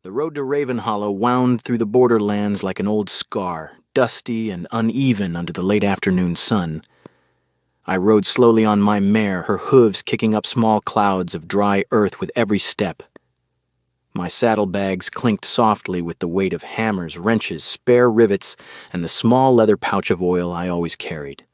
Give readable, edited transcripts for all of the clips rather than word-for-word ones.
The road to Ravenhollow wound through the borderlands like an old scar, dusty and uneven under the late afternoon sun. I rode slowly on my mare, her hooves kicking up small clouds of dry earth with every step. My saddlebags clinked softly with the weight of hammers, wrenches, spare rivets, and the small leather pouch of oil I always carried.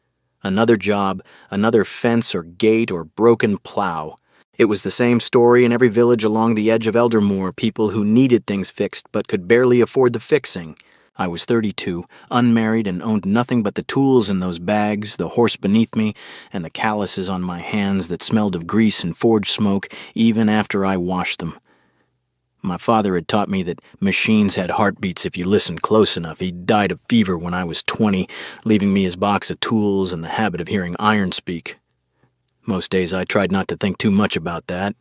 Another job, another fence or gate or broken plow. It was the same story in every village along the edge of Eldermoor, people who needed things fixed but could barely afford the fixing. I was 32, unmarried, and owned nothing but the tools in those bags, the horse beneath me, and the calluses on my hands that smelled of grease and forge smoke even after I washed them. My father had taught me that machines had heartbeats if you listened close enough. He died of fever when I was 20, leaving me his box of tools and the habit of hearing iron speak. Most days I tried not to think too much about that.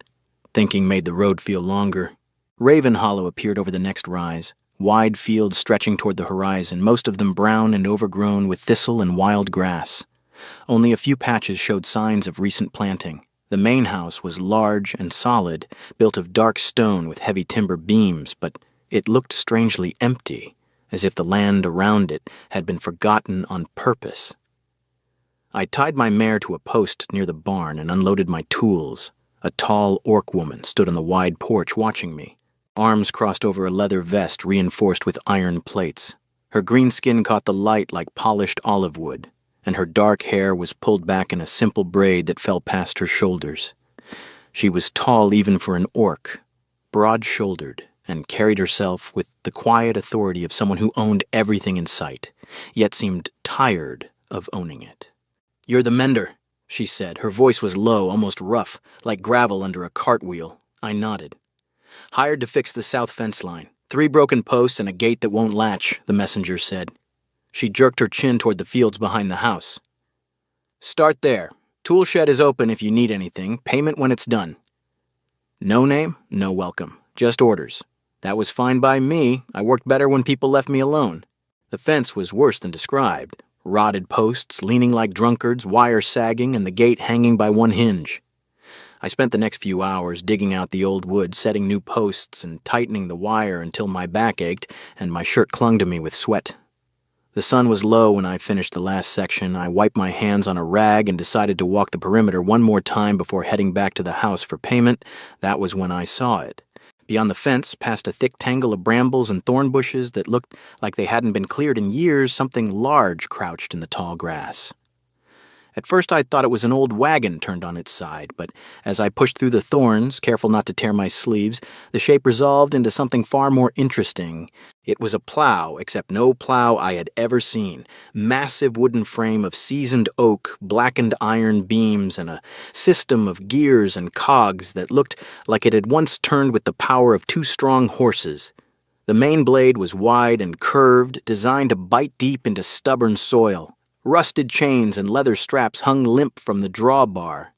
Thinking made the road feel longer. Ravenhollow appeared over the next rise, wide fields stretching toward the horizon, most of them brown and overgrown with thistle and wild grass. Only a few patches showed signs of recent planting. The main house was large and solid, built of dark stone with heavy timber beams, but it looked strangely empty, as if the land around it had been forgotten on purpose. I tied my mare to a post near the barn and unloaded my tools. A tall orc woman stood on the wide porch watching me, arms crossed over a leather vest reinforced with iron plates. Her green skin caught the light like polished olive wood, and her dark hair was pulled back in a simple braid that fell past her shoulders. She was tall even for an orc, broad-shouldered, and carried herself with the quiet authority of someone who owned everything in sight, yet seemed tired of owning it. "You're the mender," she said. Her voice was low, almost rough, like gravel under a cartwheel. I nodded. "Hired to fix the south fence line. 3 broken posts and a gate that won't latch," the messenger said. She jerked her chin toward the fields behind the house. "Start there. Tool shed is open if you need anything. Payment when it's done." No name, no welcome. Just orders. That was fine by me. I worked better when people left me alone. The fence was worse than described. Rotted posts, leaning like drunkards, wire sagging, and the gate hanging by one hinge. I spent the next few hours digging out the old wood, setting new posts, and tightening the wire until my back ached and my shirt clung to me with sweat. The sun was low when I finished the last section. I wiped my hands on a rag and decided to walk the perimeter one more time before heading back to the house for payment. That was when I saw it. Beyond the fence, past a thick tangle of brambles and thorn bushes that looked like they hadn't been cleared in years, something large crouched in the tall grass. At first I thought it was an old wagon turned on its side, but as I pushed through the thorns, careful not to tear my sleeves, the shape resolved into something far more interesting. It was a plow, except no plow I had ever seen. Massive wooden frame of seasoned oak, blackened iron beams, and a system of gears and cogs that looked like it had once turned with the power of 2 strong horses. The main blade was wide and curved, designed to bite deep into stubborn soil. Rusted chains and leather straps hung limp from the drawbar.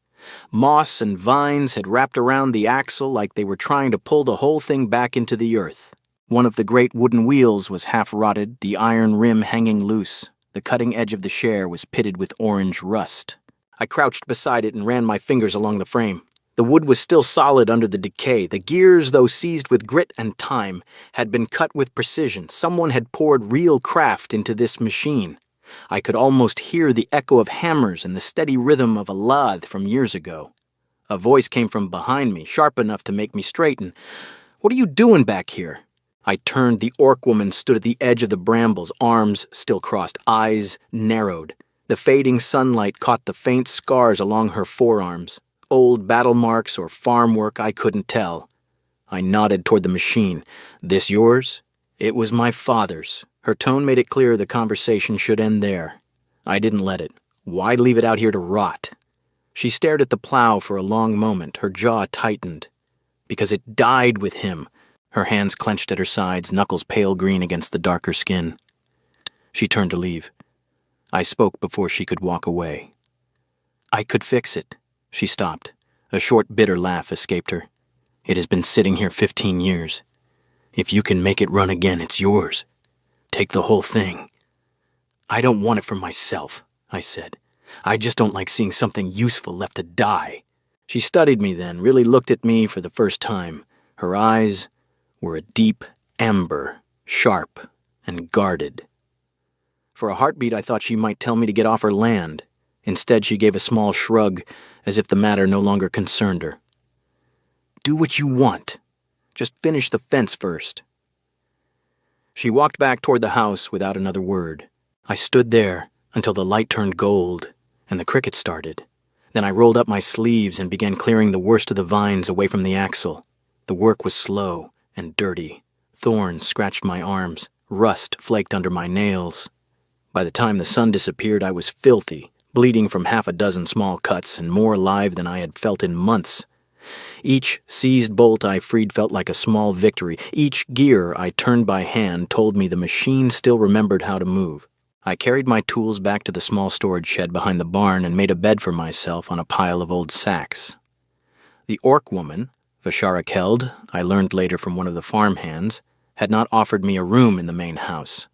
Moss and vines had wrapped around the axle like they were trying to pull the whole thing back into the earth. One of the great wooden wheels was half-rotted, the iron rim hanging loose. The cutting edge of the share was pitted with orange rust. I crouched beside it and ran my fingers along the frame. The wood was still solid under the decay. The gears, though seized with grit and time, had been cut with precision. Someone had poured real craft into this machine. I could almost hear the echo of hammers and the steady rhythm of a lathe from years ago. A voice came from behind me, sharp enough to make me straighten. "What are you doing back here?" I turned. The orc woman stood at the edge of the brambles, arms still crossed, eyes narrowed. The fading sunlight caught the faint scars along her forearms. Old battle marks or farm work, I couldn't tell. I nodded toward the machine. "This yours?" It was my father's. Her tone made it clear the conversation should end there. I didn't let it. Why leave it out here to rot? She stared at the plow for a long moment, her jaw tightened. Because it died with him. Her hands clenched at her sides, knuckles pale green against the darker skin. She turned to leave. I spoke before she could walk away. "I could fix it." She stopped. A short, bitter laugh escaped her. "It has been sitting here 15 years. If you can make it run again, it's yours. Take the whole thing." "I don't want it for myself," I said. "I just don't like seeing something useful left to die." She studied me then, really looked at me for the first time. Her eyes were a deep amber, sharp, and guarded. For a heartbeat, I thought she might tell me to get off her land. Instead, she gave a small shrug, as if the matter no longer concerned her. "Do what you want. Just finish the fence first." She walked back toward the house without another word. I stood there until the light turned gold and the cricket started. Then I rolled up my sleeves and began clearing the worst of the vines away from the axle. The work was slow and dirty. Thorns scratched my arms. Rust flaked under my nails. By the time the sun disappeared, I was filthy, bleeding from half a dozen small cuts and more alive than I had felt in months. Each seized bolt I freed felt like a small victory. Each gear I turned by hand told me the machine still remembered how to move. I carried my tools back to the small storage shed behind the barn and made a bed for myself on a pile of old sacks. The orc woman, Vashara Keld, I learned later from one of the farm hands, had not offered me a room in the main house.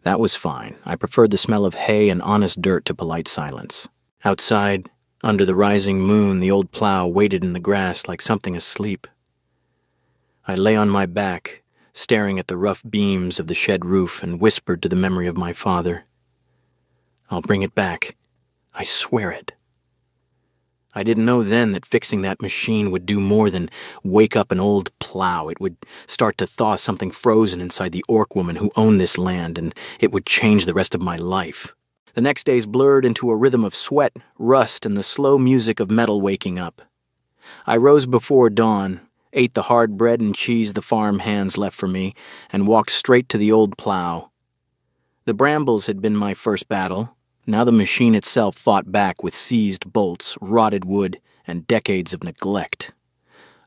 That was fine. I preferred the smell of hay and honest dirt to polite silence. Outside, under the rising moon, the old plow waited in the grass like something asleep. I lay on my back, staring at the rough beams of the shed roof, and whispered to the memory of my father. "I'll bring it back. I swear it." I didn't know then that fixing that machine would do more than wake up an old plow. It would start to thaw something frozen inside the orc woman who owned this land, and it would change the rest of my life. The next days blurred into a rhythm of sweat, rust, and the slow music of metal waking up. I rose before dawn, ate the hard bread and cheese the farm hands left for me, and walked straight to the old plow. The brambles had been my first battle. Now the machine itself fought back with seized bolts, rotted wood, and decades of neglect.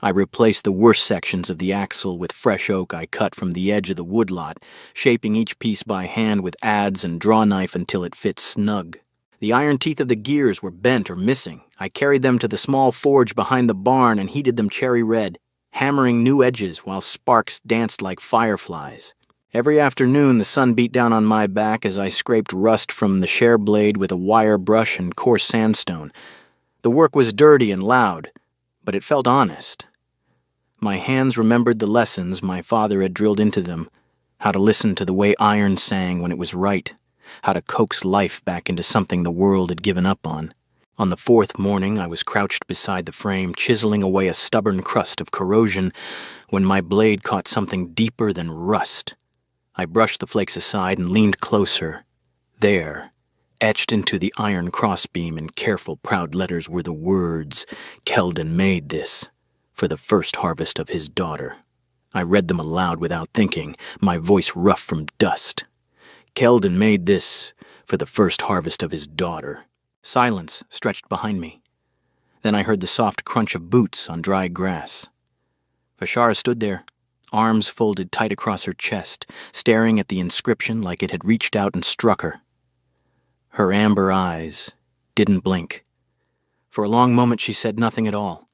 I replaced the worst sections of the axle with fresh oak I cut from the edge of the woodlot, shaping each piece by hand with adze and draw knife until it fit snug. The iron teeth of the gears were bent or missing. I carried them to the small forge behind the barn and heated them cherry red, hammering new edges while sparks danced like fireflies. Every afternoon the sun beat down on my back as I scraped rust from the share blade with a wire brush and coarse sandstone. The work was dirty and loud, but it felt honest. My hands remembered the lessons my father had drilled into them, how to listen to the way iron sang when it was right, how to coax life back into something the world had given up on. On the fourth morning, I was crouched beside the frame, chiseling away a stubborn crust of corrosion, when my blade caught something deeper than rust. I brushed the flakes aside and leaned closer. There, etched into the iron crossbeam in careful, proud letters, were the words, "Keldon made this for the first harvest of his daughter." I read them aloud without thinking, my voice rough from dust. "Keldon made this for the first harvest of his daughter." Silence stretched behind me. Then I heard the soft crunch of boots on dry grass. Vashara stood there, arms folded tight across her chest, staring at the inscription like it had reached out and struck her. Her amber eyes didn't blink. For a long moment she said nothing at all.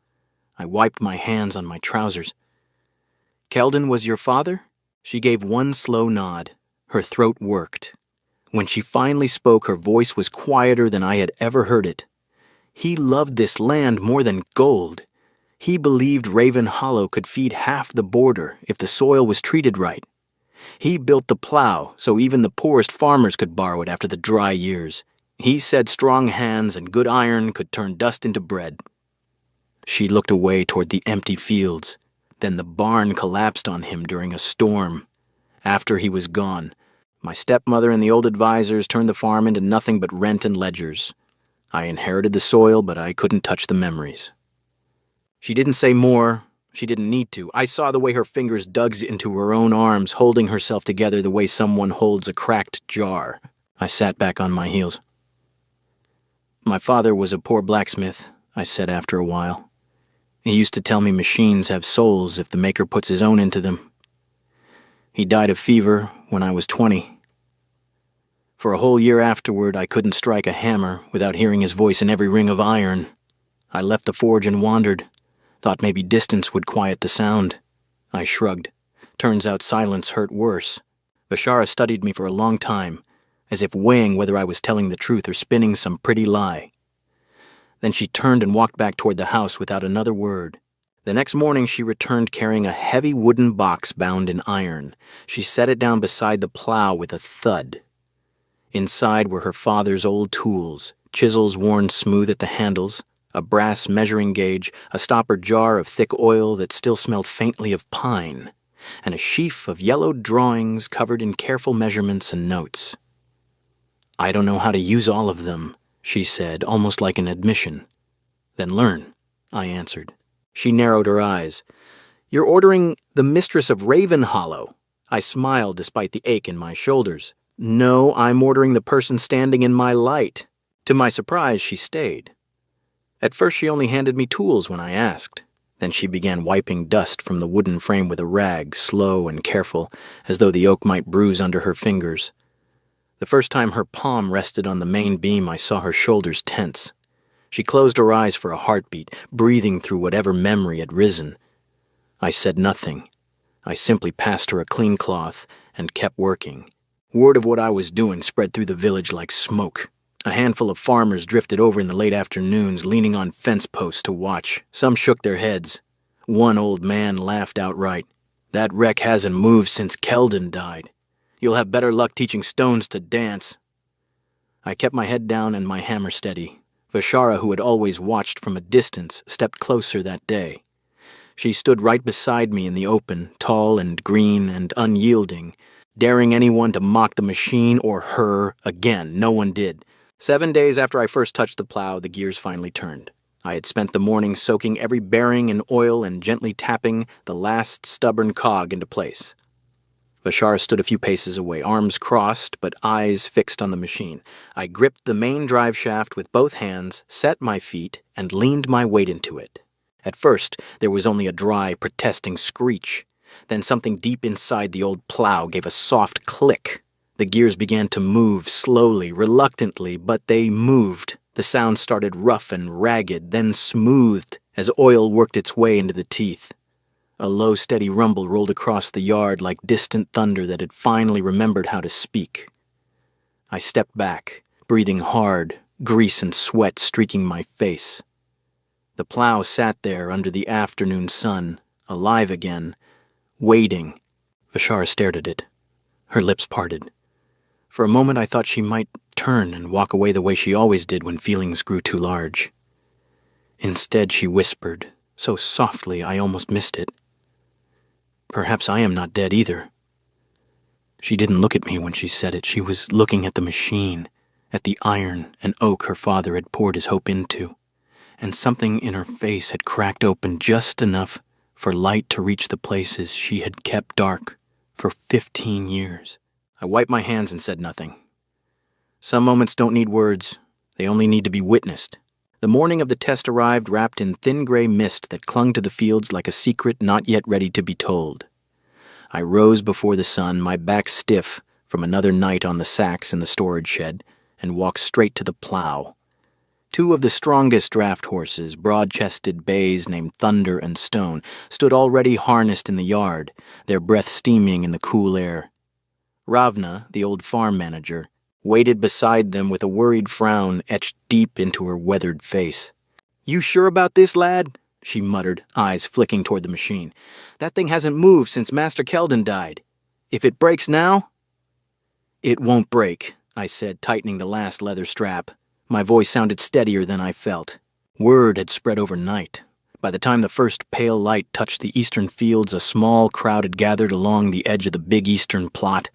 I wiped my hands on my trousers. "Keldon was your father?" She gave one slow nod. Her throat worked. When she finally spoke, her voice was quieter than I had ever heard it. "He loved this land more than gold. He believed Raven Hollow could feed half the border if the soil was treated right. He built the plow so even the poorest farmers could borrow it after the dry years. He said strong hands and good iron could turn dust into bread." She looked away toward the empty fields. Then the barn collapsed on him during a storm. After he was gone, my stepmother and the old advisors turned the farm into nothing but rent and ledgers. I inherited the soil, but I couldn't touch the memories. She didn't say more. She didn't need to. I saw the way her fingers dug into her own arms, holding herself together the way someone holds a cracked jar. I sat back on my heels. "My father was a poor blacksmith," I said after a while. "He used to tell me machines have souls if the maker puts his own into them. He died of fever when I was 20. For a whole year afterward, I couldn't strike a hammer without hearing his voice in every ring of iron. I left the forge and wandered, thought maybe distance would quiet the sound." I shrugged. Turns out silence hurt worse. Vashara studied me for a long time, as if weighing whether I was telling the truth or spinning some pretty lie. Then she turned and walked back toward the house without another word. The next morning she returned carrying a heavy wooden box bound in iron. She set it down beside the plow with a thud. Inside were her father's old tools, chisels worn smooth at the handles, a brass measuring gauge, a stopper jar of thick oil that still smelled faintly of pine, and a sheaf of yellowed drawings covered in careful measurements and notes. "I don't know how to use all of them," she said, almost like an admission. "Then learn," I answered. She narrowed her eyes. "You're ordering the Mistress of Raven Hollow." I smiled despite the ache in my shoulders. "No, I'm ordering the person standing in my light." To my surprise, she stayed. At first she only handed me tools when I asked. Then she began wiping dust from the wooden frame with a rag, slow and careful, as though the oak might bruise under her fingers. The first time her palm rested on the main beam, I saw her shoulders tense. She closed her eyes for a heartbeat, breathing through whatever memory had risen. I said nothing. I simply passed her a clean cloth and kept working. Word of what I was doing spread through the village like smoke. A handful of farmers drifted over in the late afternoons, leaning on fence posts to watch. Some shook their heads. One old man laughed outright. "That wreck hasn't moved since Keldon died. You'll have better luck teaching stones to dance." I kept my head down and my hammer steady. Vashara, who had always watched from a distance, stepped closer that day. She stood right beside me in the open, tall and green and unyielding, daring anyone to mock the machine or her again. No one did. 7 days after I first touched the plow, the gears finally turned. I had spent the morning soaking every bearing in oil and gently tapping the last stubborn cog into place. Vashara stood a few paces away, arms crossed but eyes fixed on the machine. I gripped the main drive shaft with both hands, set my feet, and leaned my weight into it. At first, there was only a dry, protesting screech. Then something deep inside the old plow gave a soft click. The gears began to move slowly, reluctantly, but they moved. The sound started rough and ragged, then smoothed as oil worked its way into the teeth. A low, steady rumble rolled across the yard like distant thunder that had finally remembered how to speak. I stepped back, breathing hard, grease and sweat streaking my face. The plow sat there under the afternoon sun, alive again, waiting. Vashara stared at it. Her lips parted. For a moment I thought she might turn and walk away the way she always did when feelings grew too large. Instead she whispered, so softly I almost missed it. "Perhaps I am not dead either." She didn't look at me when she said it. She was looking at the machine, at the iron and oak her father had poured his hope into, and something in her face had cracked open just enough for light to reach the places she had kept dark for 15 years. I wiped my hands and said nothing. Some moments don't need words. They only need to be witnessed. The morning of the test arrived wrapped in thin gray mist that clung to the fields like a secret not yet ready to be told. I rose before the sun, my back stiff from another night on the sacks in the storage shed, and walked straight to the plow. 2 of the strongest draft horses, broad-chested bays named Thunder and Stone, stood already harnessed in the yard, their breath steaming in the cool air. Ravna, the old farm manager, waited beside them with a worried frown etched deep into her weathered face. "You sure about this, lad?" she muttered, eyes flicking toward the machine. "That thing hasn't moved since Master Keldon died. If it breaks now—" "It won't break," I said, tightening the last leather strap. My voice sounded steadier than I felt. Word had spread overnight. By the time the first pale light touched the eastern fields, a small crowd had gathered along the edge of the big eastern plot.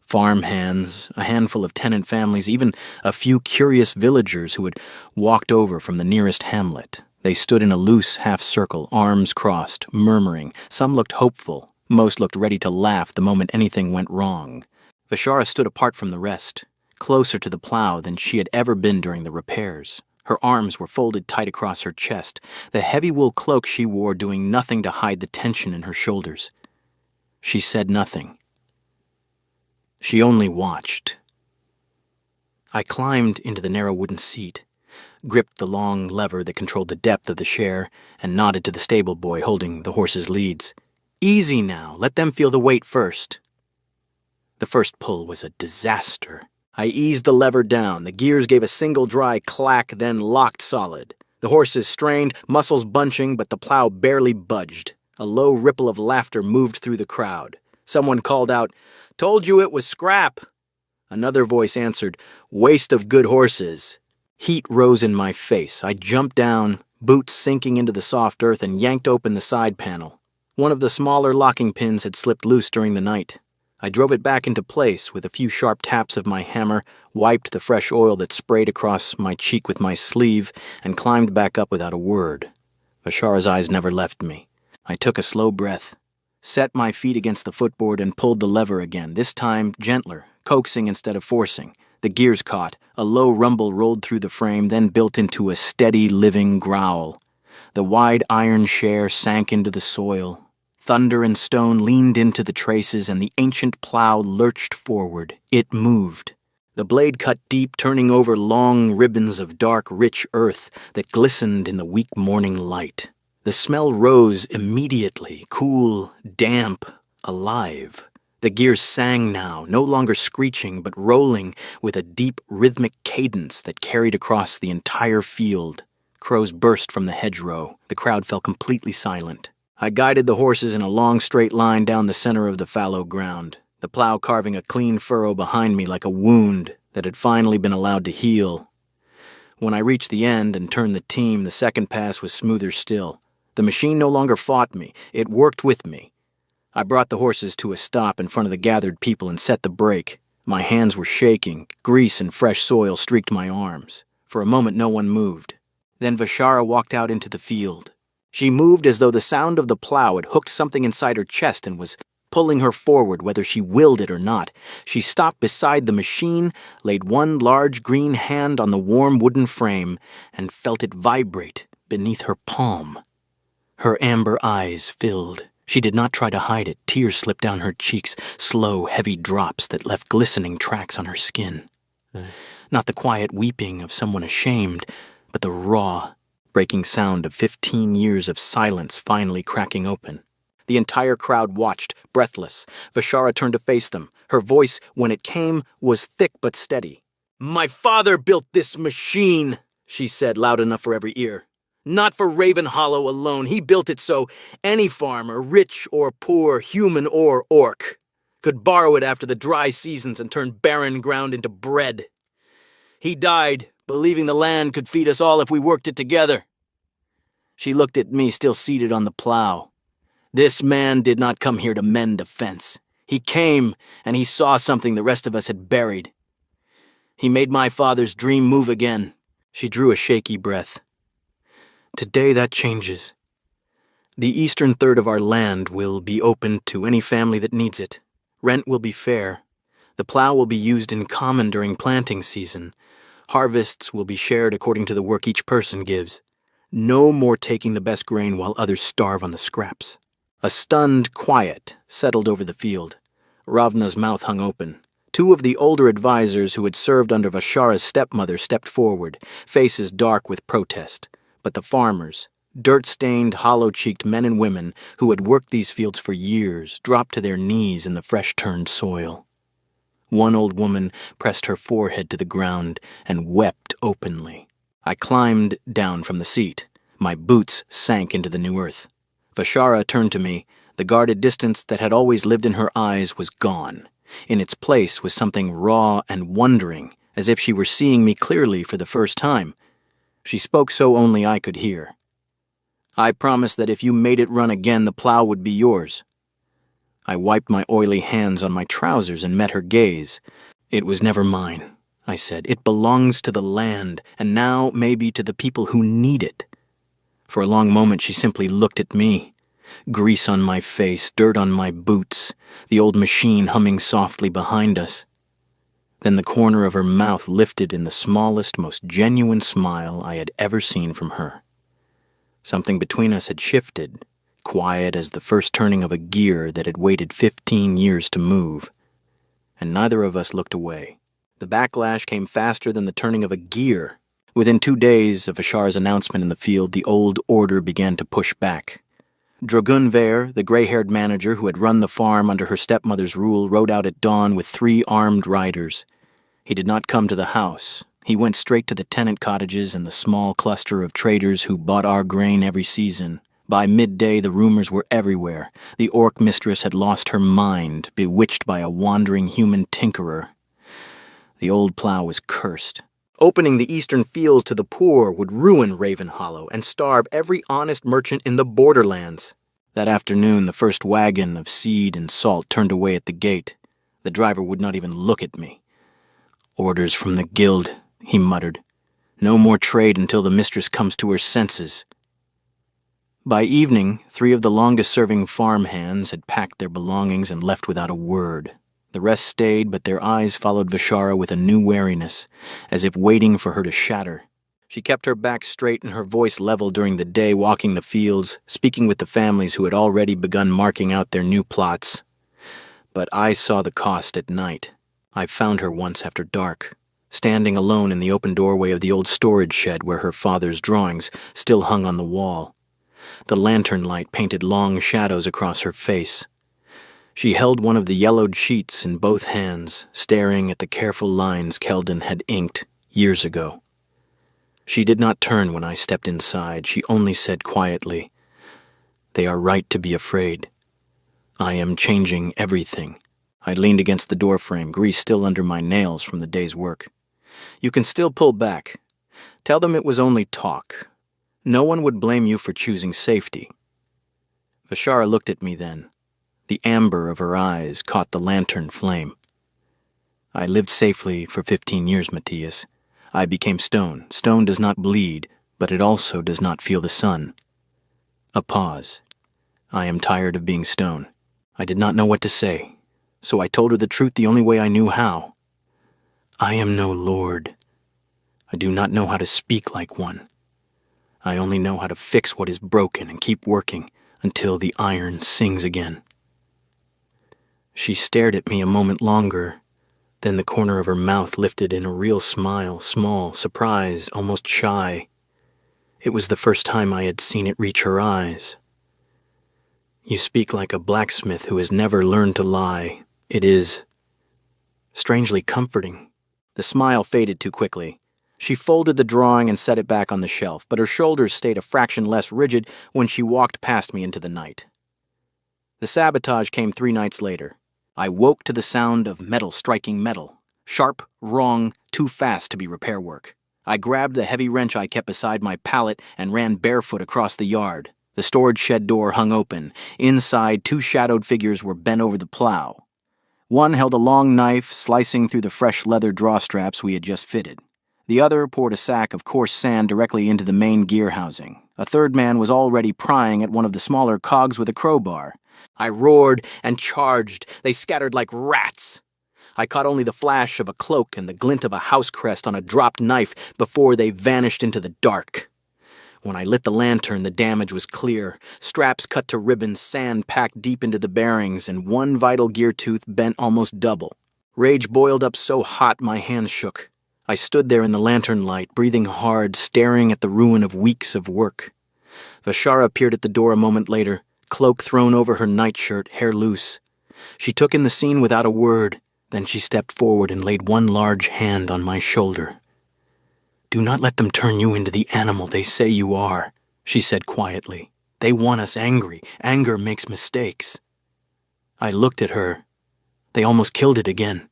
Farm hands, a handful of tenant families, even a few curious villagers who had walked over from the nearest hamlet. They stood in a loose half-circle, arms crossed, murmuring. Some looked hopeful. Most looked ready to laugh the moment anything went wrong. Vashara stood apart from the rest, closer to the plow than she had ever been during the repairs. Her arms were folded tight across her chest, the heavy wool cloak she wore doing nothing to hide the tension in her shoulders. She said nothing. She only watched. I climbed into the narrow wooden seat, gripped the long lever that controlled the depth of the share, and nodded to the stable boy holding the horses' leads. "Easy now, let them feel the weight first." The first pull was a disaster. I eased the lever down. The gears gave a single dry clack, then locked solid. The horses strained, muscles bunching, but the plow barely budged. A low ripple of laughter moved through the crowd. Someone called out, "Told you it was scrap." Another voice answered, "Waste of good horses." Heat rose in my face. I jumped down, boots sinking into the soft earth, and yanked open the side panel. One of the smaller locking pins had slipped loose during the night. I drove it back into place with a few sharp taps of my hammer, wiped the fresh oil that sprayed across my cheek with my sleeve, and climbed back up without a word. Bashara's eyes never left me. I took a slow breath, set my feet against the footboard, and pulled the lever again, this time gentler, coaxing instead of forcing. The gears caught. A low rumble rolled through the frame, then built into a steady, living growl. The wide iron share sank into the soil. Thunder and stone leaned into the traces, and the ancient plow lurched forward. It moved. The blade cut deep, turning over long ribbons of dark, rich earth that glistened in the weak morning light. The smell rose immediately, cool, damp, alive. The gears sang now, no longer screeching, but rolling with a deep, rhythmic cadence that carried across the entire field. Crows burst from the hedgerow. The crowd fell completely silent. I guided the horses in a long, straight line down the center of the fallow ground, the plow carving a clean furrow behind me like a wound that had finally been allowed to heal. When I reached the end and turned the team, the second pass was smoother still. The machine no longer fought me. It worked with me. I brought the horses to a stop in front of the gathered people and set the brake. My hands were shaking. Grease and fresh soil streaked my arms. For a moment, no one moved. Then Bashara walked out into the field. She moved as though the sound of the plow had hooked something inside her chest and was pulling her forward, whether she willed it or not. She stopped beside the machine, laid one large green hand on the warm wooden frame, and felt it vibrate beneath her palm. Her amber eyes filled. She did not try to hide it. Tears slipped down her cheeks, slow, heavy drops that left glistening tracks on her skin. Not the quiet weeping of someone ashamed, but the raw, breaking sound of 15 years of silence finally cracking open. The entire crowd watched, breathless. Bashara turned to face them. Her voice, when it came, was thick but steady. "My father built this machine," she said, loud enough for every ear. "Not for Raven Hollow alone. He built it so any farmer, rich or poor, human or orc, could borrow it after the dry seasons and turn barren ground into bread. He died, believing the land could feed us all if we worked it together." She looked at me, still seated on the plow. "This man did not come here to mend a fence. He came, and he saw something the rest of us had buried. He made my father's dream move again." She drew a shaky breath. "Today that changes. The eastern third of our land will be open to any family that needs it. Rent will be fair. The plow will be used in common during planting season. Harvests will be shared according to the work each person gives. No more taking the best grain while others starve on the scraps." A stunned quiet settled over the field. Ravna's mouth hung open. Two of the older advisors who had served under Bashara's stepmother stepped forward, faces dark with protest. But the farmers, dirt-stained, hollow-cheeked men and women who had worked these fields for years, dropped to their knees in the fresh-turned soil. One old woman pressed her forehead to the ground and wept openly. I climbed down from the seat. My boots sank into the new earth. Bashara turned to me. The guarded distance that had always lived in her eyes was gone. In its place was something raw and wondering, as if she were seeing me clearly for the first time. She spoke so only I could hear. "I promised that if you made it run again, the plow would be yours." I wiped my oily hands on my trousers and met her gaze. "It was never mine," I said. "It belongs to the land, and now maybe to the people who need it." For a long moment she simply looked at me. Grease on my face, dirt on my boots, the old machine humming softly behind us. Then the corner of her mouth lifted in the smallest, most genuine smile I had ever seen from her. Something between us had shifted, quiet as the first turning of a gear that had waited 15 years to move. And neither of us looked away. The backlash came faster than the turning of a gear. Within 2 days of Ashar's announcement in the field, the old order began to push back. Dragun Ver, the gray-haired manager who had run the farm under her stepmother's rule, rode out at dawn with 3 armed riders. He did not come to the house. He went straight to the tenant cottages and the small cluster of traders who bought our grain every season. By midday, the rumors were everywhere. The orc mistress had lost her mind, bewitched by a wandering human tinkerer. The old Plow was cursed. Opening the eastern fields to the poor would ruin Ravenhollow and starve every honest merchant in the borderlands. That afternoon, the first wagon of seed and salt turned away at the gate. The driver would not even look at me. "Orders from the guild," he muttered. "No more trade until the mistress comes to her senses." By evening, 3 of the longest-serving farm hands had packed their belongings and left without a word. The rest stayed, but their eyes followed Vishara with a new wariness, as if waiting for her to shatter. She kept her back straight and her voice level during the day, walking the fields, speaking with the families who had already begun marking out their new plots. But I saw the cost at night. I found her once after dark, standing alone in the open doorway of the old storage shed where her father's drawings still hung on the wall. The lantern light painted long shadows across her face. She held one of the yellowed sheets in both hands, staring at the careful lines Keldon had inked years ago. She did not turn when I stepped inside. She only said quietly, "They are right to be afraid. I am changing everything." I leaned against the doorframe, grease still under my nails from the day's work. "You can still pull back. Tell them it was only talk. No one would blame you for choosing safety." Vishara looked at me then. The amber of her eyes caught the lantern flame. "I lived safely for 15 years, Matthias. I became stone. Stone does not bleed, but it also does not feel the sun." A pause. "I am tired of being stone." I did not know what to say, so I told her the truth the only way I knew how. "I am no lord. I do not know how to speak like one. I only know how to fix what is broken and keep working until the iron sings again." She stared at me a moment longer, then the corner of her mouth lifted in a real smile, small, surprised, almost shy. It was the first time I had seen it reach her eyes. "You speak like a blacksmith who has never learned to lie. It is strangely comforting." The smile faded too quickly. She folded the drawing and set it back on the shelf, but her shoulders stayed a fraction less rigid when she walked past me into the night. The sabotage came 3 nights later. I woke to the sound of metal striking metal. Sharp, wrong, too fast to be repair work. I grabbed the heavy wrench I kept beside my pallet and ran barefoot across the yard. The storage shed door hung open. Inside, 2 shadowed figures were bent over the plow. One held a long knife, slicing through the fresh leather drawstraps we had just fitted. The other poured a sack of coarse sand directly into the main gear housing. A third man was already prying at one of the smaller cogs with a crowbar. I roared and charged. They scattered like rats. I caught only the flash of a cloak and the glint of a house crest on a dropped knife before they vanished into the dark. When I lit the lantern, the damage was clear. Straps cut to ribbons, sand packed deep into the bearings, and one vital gear tooth bent almost double. Rage boiled up so hot my hands shook. I stood there in the lantern light, breathing hard, staring at the ruin of weeks of work. Vishara appeared at the door a moment later, cloak thrown over her nightshirt, hair loose. She took in the scene without a word. Then she stepped forward and laid one large hand on my shoulder. "Do not let them turn you into the animal they say you are," she said quietly. "They want us angry. Anger makes mistakes." I looked at her. "They almost killed it again."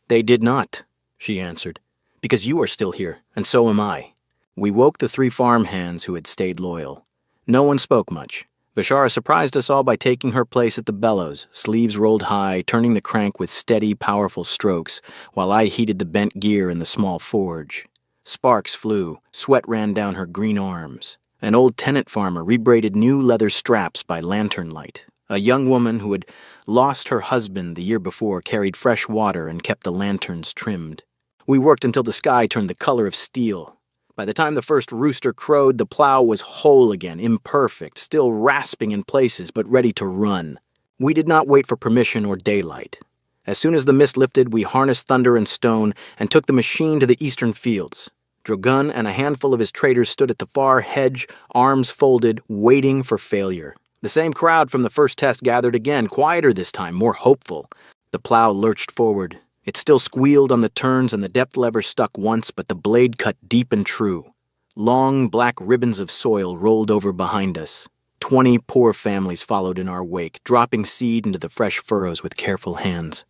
"They did not," she answered, "because you are still here, and so am I." We woke the 3 farm hands who had stayed loyal. No one spoke much. Vishara surprised us all by taking her place at the bellows, sleeves rolled high, turning the crank with steady, powerful strokes, while I heated the bent gear in the small forge. Sparks flew, sweat ran down her green arms. An old tenant farmer rebraided new leather straps by lantern light. A young woman who had lost her husband the year before carried fresh water and kept the lanterns trimmed. We worked until the sky turned the color of steel. By the time the first rooster crowed, the plow was whole again, imperfect, still rasping in places, but ready to run. We did not wait for permission or daylight. As soon as the mist lifted, we harnessed Thunder and Stone and took the machine to the eastern fields. Drogun and a handful of his traders stood at the far hedge, arms folded, waiting for failure. The same crowd from the first test gathered again, quieter this time, more hopeful. The plow lurched forward. It still squealed on the turns and the depth lever stuck once, but the blade cut deep and true. Long, black ribbons of soil rolled over behind us. 20 poor families followed in our wake, dropping seed into the fresh furrows with careful hands.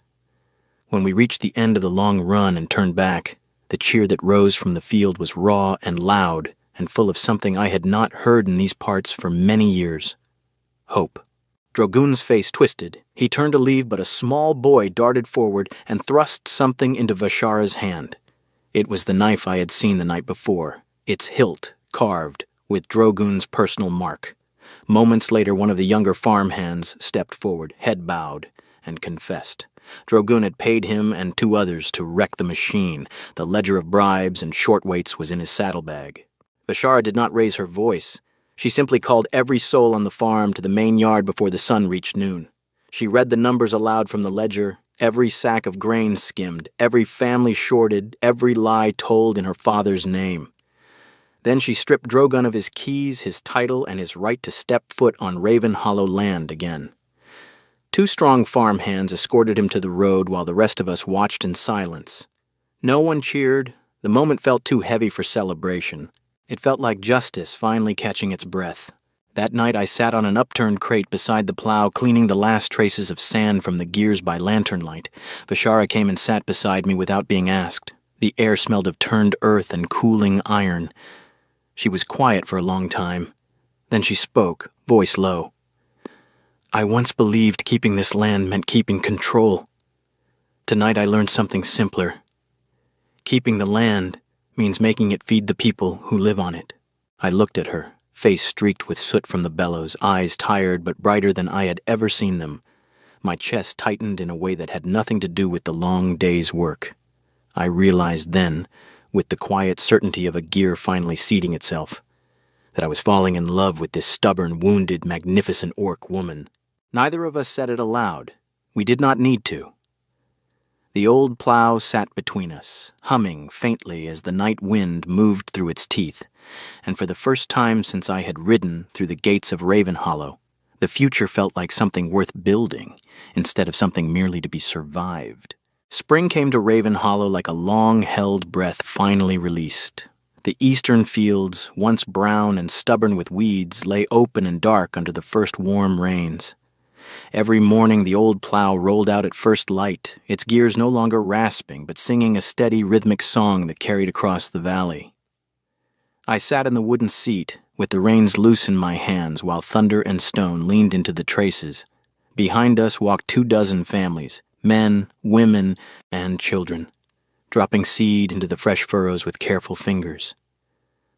When we reached the end of the long run and turned back, the cheer that rose from the field was raw and loud and full of something I had not heard in these parts for many years. Hope. Drogoon's face twisted. He turned to leave, but a small boy darted forward and thrust something into Vashara's hand. It was the knife I had seen the night before, its hilt carved with Drogoon's personal mark. Moments later, one of the younger farmhands stepped forward, head bowed, and confessed. Drogoon had paid him and 2 others to wreck the machine. The ledger of bribes and short weights was in his saddlebag. Vashara did not raise her voice. She simply called every soul on the farm to the main yard before the sun reached noon. She read the numbers aloud from the ledger, every sack of grain skimmed, every family shorted, every lie told in her father's name. Then she stripped Drogon of his keys, his title, and his right to step foot on Raven Hollow land again. 2 strong farmhands escorted him to the road while the rest of us watched in silence. No one cheered. The moment felt too heavy for celebration. It felt like justice finally catching its breath. That night I sat on an upturned crate beside the plow, cleaning the last traces of sand from the gears by lantern light. Vashara came and sat beside me without being asked. The air smelled of turned earth and cooling iron. She was quiet for a long time. Then she spoke, voice low. I once believed keeping this land meant keeping control. Tonight I learned something simpler. Keeping the land means making it feed the people who live on it. I looked at her, face streaked with soot from the bellows, eyes tired but brighter than I had ever seen them. My chest tightened in a way that had nothing to do with the long day's work. I realized then, with the quiet certainty of a gear finally seating itself, that I was falling in love with this stubborn, wounded, magnificent orc woman. Neither of us said it aloud. We did not need to. The old plow sat between us, humming faintly as the night wind moved through its teeth, and for the first time since I had ridden through the gates of Ravenhollow, the future felt like something worth building, instead of something merely to be survived. Spring came to Ravenhollow like a long-held breath finally released. The eastern fields, once brown and stubborn with weeds, lay open and dark under the first warm rains. Every morning the old plow rolled out at first light, its gears no longer rasping but singing a steady rhythmic song that carried across the valley. I sat in the wooden seat, with the reins loose in my hands while thunder and stone leaned into the traces. Behind us walked 24 families, men, women, and children, dropping seed into the fresh furrows with careful fingers.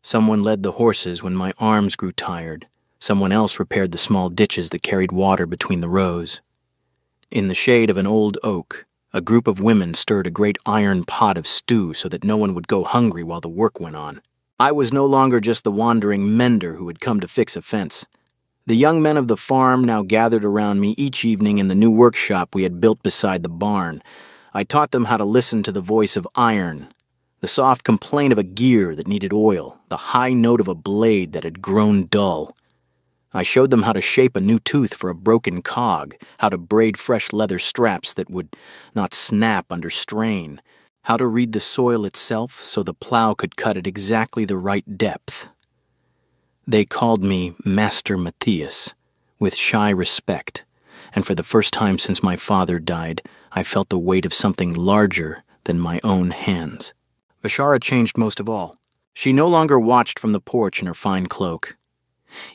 Someone led the horses when my arms grew tired. Someone else repaired the small ditches that carried water between the rows. In the shade of an old oak, a group of women stirred a great iron pot of stew so that no one would go hungry while the work went on. I was no longer just the wandering mender who had come to fix a fence. The young men of the farm now gathered around me each evening in the new workshop we had built beside the barn. I taught them how to listen to the voice of iron, the soft complaint of a gear that needed oil, the high note of a blade that had grown dull. I showed them how to shape a new tooth for a broken cog, how to braid fresh leather straps that would not snap under strain, how to read the soil itself so the plow could cut at exactly the right depth. They called me Master Matthias, with shy respect, and for the first time since my father died, I felt the weight of something larger than my own hands. Vashara changed most of all. She no longer watched from the porch in her fine cloak.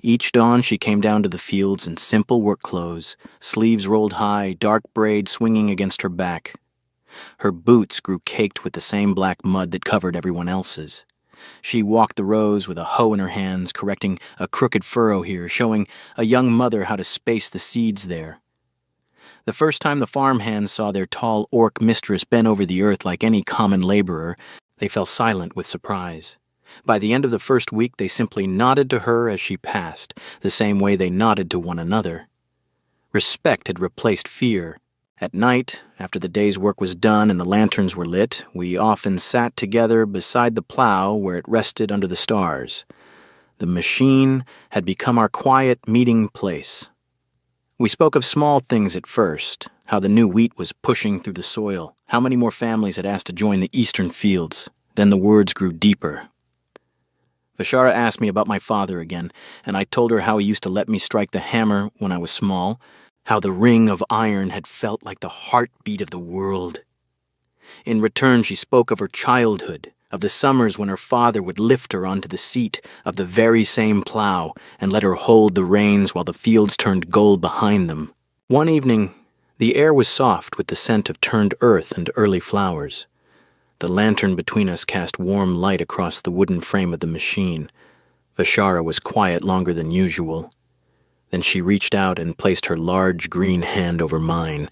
Each dawn she came down to the fields in simple work clothes, sleeves rolled high, dark braid swinging against her back. Her boots grew caked with the same black mud that covered everyone else's. She walked the rows with a hoe in her hands, correcting a crooked furrow here, showing a young mother how to space the seeds there. The first time the farmhands saw their tall orc mistress bend over the earth like any common laborer, they fell silent with surprise. By the end of the first week, they simply nodded to her as she passed, the same way they nodded to one another. Respect had replaced fear. At night, after the day's work was done and the lanterns were lit, we often sat together beside the plow where it rested under the stars. The machine had become our quiet meeting place. We spoke of small things at first, how the new wheat was pushing through the soil, how many more families had asked to join the eastern fields. Then the words grew deeper. Vashara asked me about my father again, and I told her how he used to let me strike the hammer when I was small, how the ring of iron had felt like the heartbeat of the world. In return, she spoke of her childhood, of the summers when her father would lift her onto the seat of the very same plow and let her hold the reins while the fields turned gold behind them. One evening, the air was soft with the scent of turned earth and early flowers. The lantern between us cast warm light across the wooden frame of the machine. Vashara was quiet longer than usual. Then she reached out and placed her large green hand over mine,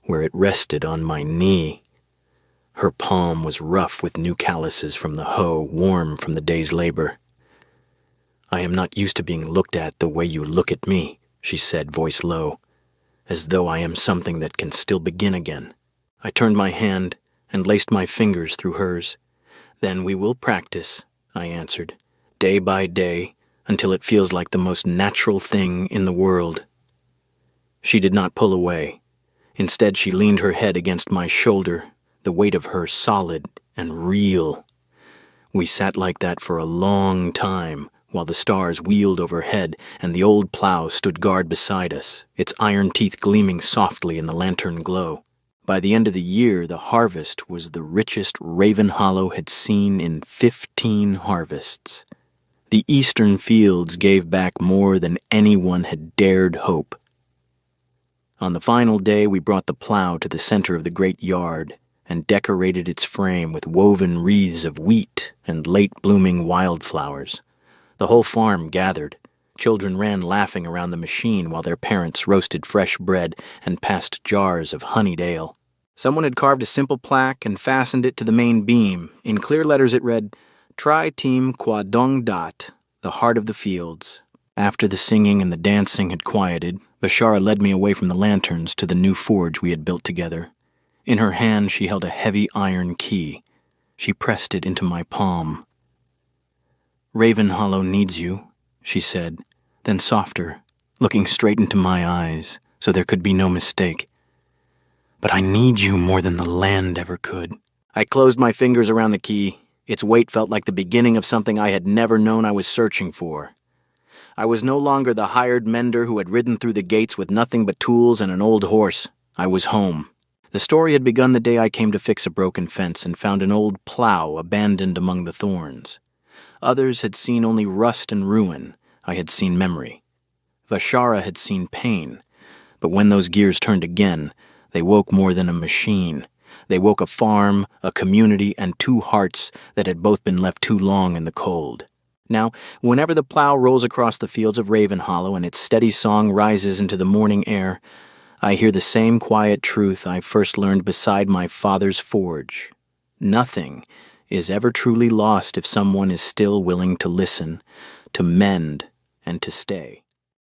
where it rested on my knee. Her palm was rough with new calluses from the hoe, warm from the day's labor. "I am not used to being looked at the way you look at me," she said, voice low, "as though I am something that can still begin again." I turned my hand and laced my fingers through hers. "Then we will practice," I answered, "day by day, until it feels like the most natural thing in the world." She did not pull away. Instead, she leaned her head against my shoulder, the weight of her solid and real. We sat like that for a long time, while the stars wheeled overhead and the old plow stood guard beside us, its iron teeth gleaming softly in the lantern glow. By the end of the year, the harvest was the richest Raven Hollow had seen in 15 harvests. The eastern fields gave back more than anyone had dared hope. On the final day, we brought the plow to the center of the great yard and decorated its frame with woven wreaths of wheat and late-blooming wildflowers. The whole farm gathered. Children ran laughing around the machine while their parents roasted fresh bread and passed jars of honeyed ale. Someone had carved a simple plaque and fastened it to the main beam. In clear letters it read, "Tri Team Qua Dong Dat, the heart of the fields." After the singing and the dancing had quieted, Bashara led me away from the lanterns to the new forge we had built together. In her hand she held a heavy iron key. She pressed it into my palm. "Raven Hollow needs you," she said, then softer, looking straight into my eyes so there could be no mistake. "But I need you more than the land ever could." I closed my fingers around the key. Its weight felt like the beginning of something I had never known I was searching for. I was no longer the hired mender who had ridden through the gates with nothing but tools and an old horse. I was home. The story had begun the day I came to fix a broken fence and found an old plow abandoned among the thorns. Others had seen only rust and ruin. I had seen memory. Vashara had seen pain. But when those gears turned again, they woke more than a machine. They woke a farm, a community, and two hearts that had both been left too long in the cold. Now, whenever the plow rolls across the fields of Raven Hollow and its steady song rises into the morning air, I hear the same quiet truth I first learned beside my father's forge. Nothing is ever truly lost if someone is still willing to listen, to mend, and to stay.